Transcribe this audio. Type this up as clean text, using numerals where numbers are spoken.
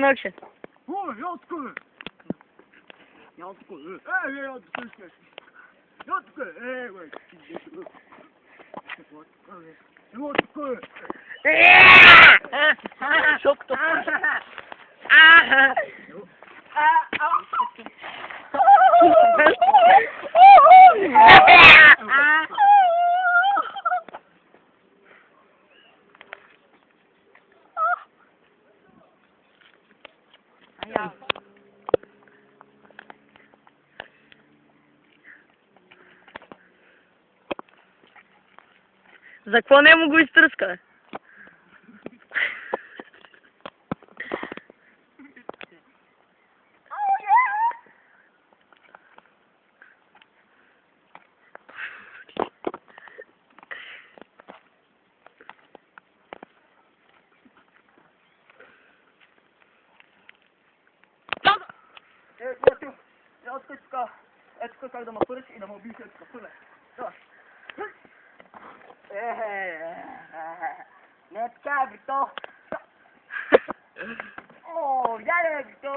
action. Oj, jag skulle. Jag skulle. Jag skulle. Jag skulle. Jag skulle. Çok da. За какво не му го изтръска? Ето как да ме пърш и да ме убиеш ето пърне. Не така, бито. О, дядо, бито.